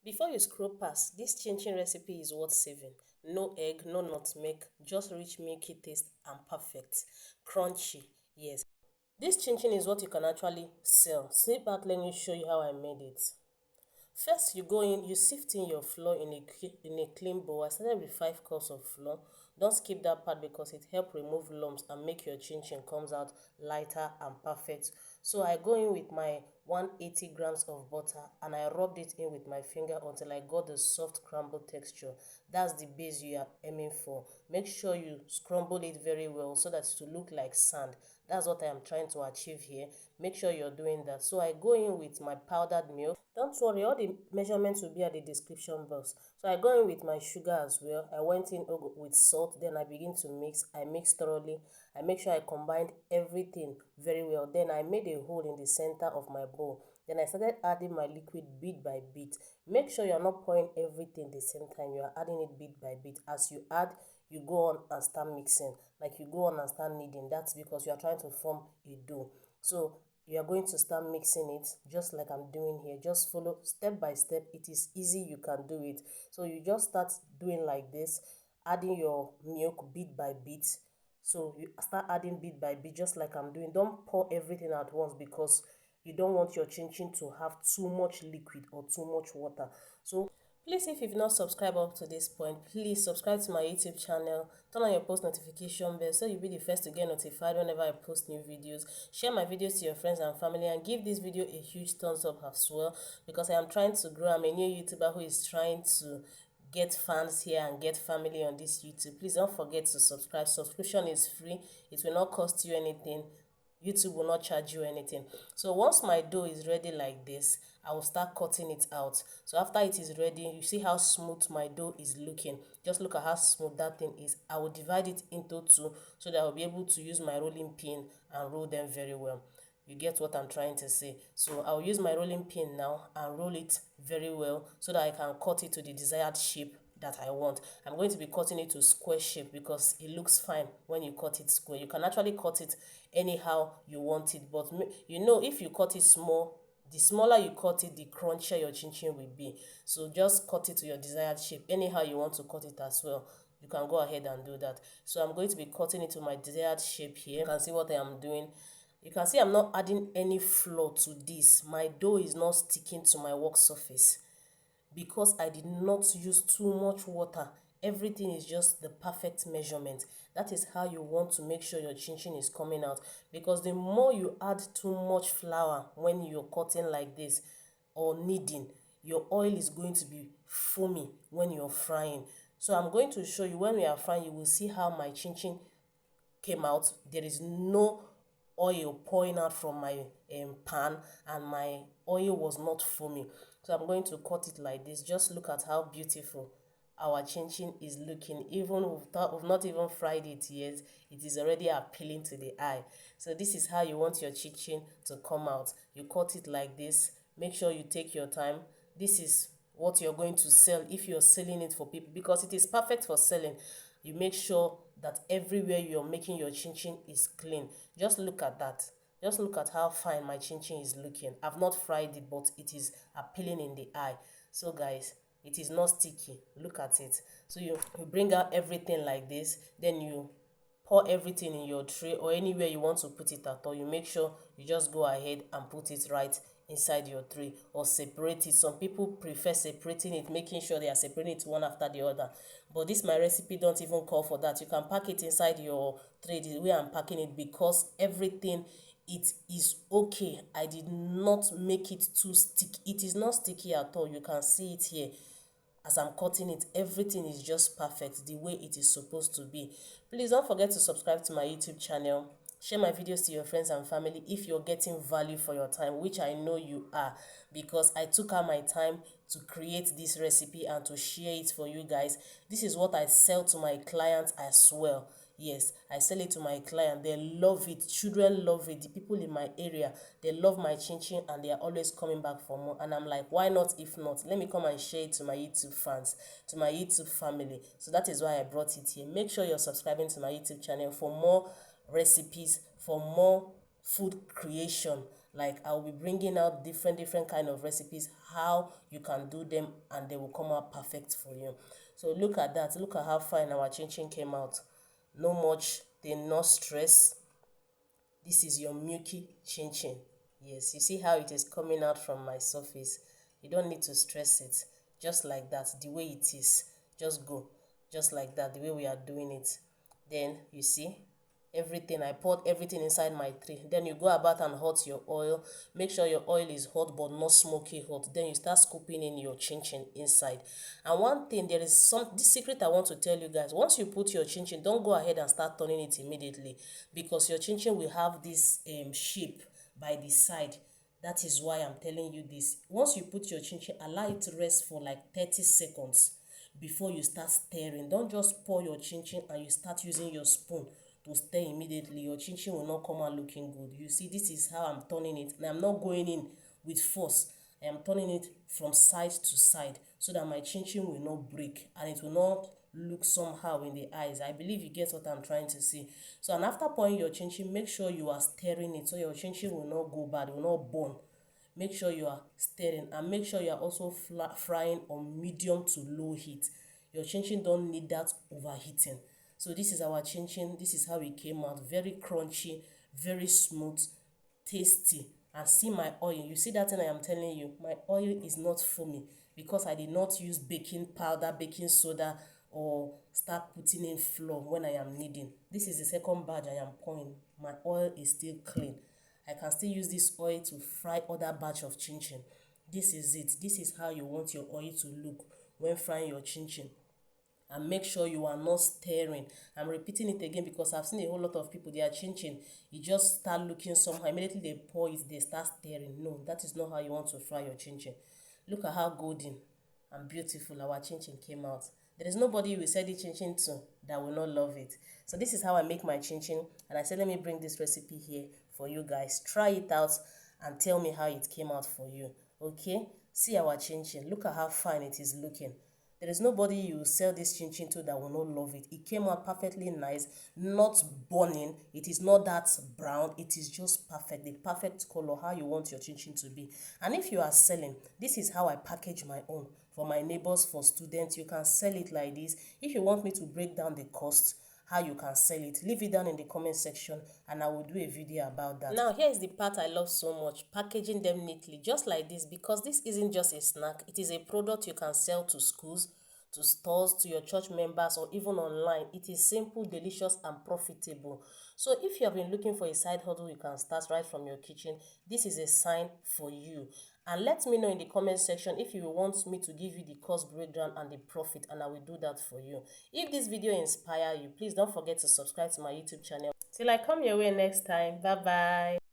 Before you scroll past, this chin recipe is worth saving. No egg, no nutmeg, just rich milky taste and perfect. Crunchy, yes. This chin is what you can actually sell. Sit back, let me show you how I made it. First, you go in, you sift in your flour in a clean bowl. I started with 5 cups of flour. Don't skip that part because it helps remove lumps and make your chin comes out lighter and perfect. So I go in with my 180 grams of butter and I rubbed it in with my finger until I got the soft crumble texture. That's the base you are aiming for. Make sure you scramble it very well so that it will look like sand. That's what I am trying to achieve here. Make sure you're doing that. So I go in with my powdered milk. Don't worry, all the measurements will be at the description box. So I go in with my sugar as well. I went in with salt, then I begin to mix. I mix thoroughly. I make sure I combined everything very well. Then I made a hole in the center of my bowl. Then I started adding my liquid bit by bit. Make sure you're not pouring everything the same time. You are adding it bit by bit. As you add, you go on and start mixing. Like you go on and start kneading. That's because you are trying to form a dough. So you are going to start mixing it just like I'm doing here. Just follow step by step. It is easy, you can do it. So you just start doing like this, adding your milk bit by bit. So you start adding bit by bit just like I'm doing. Don't pour everything at once because you don't want your chin to have too much liquid or too much water. So please, if you've not subscribed up to this point, please subscribe to my YouTube channel, turn on your post notification bell so you'll be the first to get notified whenever I post new videos. Share my videos to your friends and family and give this video a huge thumbs up as well because I am trying to grow. I'm a new YouTuber who is trying to get fans here and get family on this YouTube. Please don't forget to subscribe. Subscription is free. It will not cost you anything. YouTube will not charge you anything. So once my dough is ready like this, I will start cutting it out. So after it is ready, you see how smooth my dough is looking. Just look at how smooth that thing is. I will divide it into two so that I will be able to use my rolling pin and roll them very well. You get what I'm trying to say. So I'll use my rolling pin now and roll it very well so that I can cut it to the desired shape that I want. I'm going to be cutting it to square shape because it looks fine when you cut it square. You can actually cut it anyhow you want it, but you know, if you cut it small, the smaller you cut it, the crunchier your chin will be. So just cut it to your desired shape anyhow you want to cut it as well. You can go ahead and do that. So I'm going to be cutting it to my desired shape here. You can see what I am doing. You can see I'm not adding any flour to this. My dough is not sticking to my work surface because I did not use too much water. Everything is just the perfect measurement. That is how you want to make sure your chin is coming out, because the more you add too much flour when you're cutting like this or kneading, your oil is going to be foamy when you're frying. So I'm going to show you when we are frying, you will see how my chin came out. There is no oil pouring out from my pan and my oil was not foaming. So I'm going to cut it like this. Just look at how beautiful our chin is looking. Even we've not even fried it yet, it is already appealing to the eye. So this is how you want your chin to come out. You cut it like this. Make sure you take your time. This is what you're going to sell if you're selling it for people, because it is perfect for selling. You make sure that everywhere you're making your chin is clean. Just look at that. Just look at how fine my chin is looking. I've not fried it, but it is appealing in the eye. So guys, it is not sticky. Look at it. So you bring out everything like this, then you pour everything in your tray or anywhere you want to put it at all. You make sure you just go ahead and put it right inside your tray or separate it. Some people prefer separating it, making sure they are separating it one after the other, but this my recipe don't even call for that. You can pack it inside your tray the way I'm packing it, because everything, it is okay. I did not make it too sticky. It is not sticky at all. You can see it here. As I'm cutting it, everything is just perfect the way it is supposed to be. Please don't forget to subscribe to my YouTube channel. Share my videos to your friends and family if you're getting value for your time, which I know you are, because I took out my time to create this recipe and to share it for you guys. This is what I sell to my clients as well. Yes, I sell it to my client. They love it. Children love it. The people in my area, they love my chin and they are always coming back for more. And I'm like, why not? If not, let me come and share it to my YouTube fans, to my YouTube family. So that is why I brought it here. Make sure you're subscribing to my YouTube channel for more recipes, for more food creation Like I'll be bringing out different kind of recipes, how you can do them, and they will come out perfect for you. So look at that. Look at how fine our chin chin came out. No much, they no stress. This is your Milky chin chin. Yes, you see how it is coming out from my surface. You don't need to stress it. Just like that, the way it is. Just go. Just like that, the way we are doing it. Then you see everything. I poured everything inside my tray. Then you go about and hot your oil. Make sure your oil is hot but not smoky hot. Then you start scooping in your chin chin inside. And one thing, there is this secret I want to tell you guys. Once you put your chin chin, don't go ahead and start turning it immediately, because your chin chin will have this shape by the side. That is why I'm telling you this. Once you put your chin chin, allow it to rest for like 30 seconds before you start stirring. Don't just pour your chin chin and you start using your spoon to stir immediately. Your chin chin will not come out looking good. You see, this is how I'm turning it, and I'm not going in with force. I am turning it from side to side so that my chin chin will not break and it will not look somehow in the eyes. I believe you get what I'm trying to say. So, and after pouring your chin chin, make sure you are stirring it so your chin chin will not go bad, will not burn. Make sure you are stirring, and make sure you are also frying on medium to low heat. Your chin chin don't need that overheating. So this is our chin chin. This is how it came out. Very crunchy, very smooth, tasty. And see my oil. You see that thing I am telling you? My oil is not foamy because I did not use baking powder, baking soda, or start putting in flour when I am kneading. This is the second batch I am pouring. My oil is still clean. I can still use this oil to fry other batch of chin chin. This is it. This is how you want your oil to look when frying your chin chin. And make sure you are not stirring. I'm repeating it again because I've seen a whole lot of people, their chin chin, you just start looking somehow. Immediately they pour it, they start stirring. No, that is not how you want to fry your chin chin. Look at how golden and beautiful our chin chin came out. There is nobody you will sell the chin chin to that will not love it. So this is how I make my chin chin, and I said let me bring this recipe here for you guys. Try it out and tell me how it came out for you. Okay, see our chin chin. Look at how fine it is looking. There is nobody you sell this chin chin to that will not love it. It came out perfectly nice, not burning. It is not that brown. It is just perfect, the perfect color, how you want your chin chin to be. And if you are selling, this is how I package my own. For my neighbors, for students, you can sell it like this. If you want me to break down the cost, how you can sell it, leave it down in the comment section and I will do a video about that. Now here is the part I love so much, packaging them neatly just like this, because this isn't just a snack. It is a product you can sell to schools, to stores, to your church members, or even online. It is simple, delicious, and profitable. So if you have been looking for a side hustle you can start right from your kitchen, this is a sign for you. And let me know in the comment section if you want me to give you the cost breakdown and the profit, and I will do that for you. If this video inspire you, please don't forget to subscribe to my YouTube channel. Till I come your way next time. Bye bye.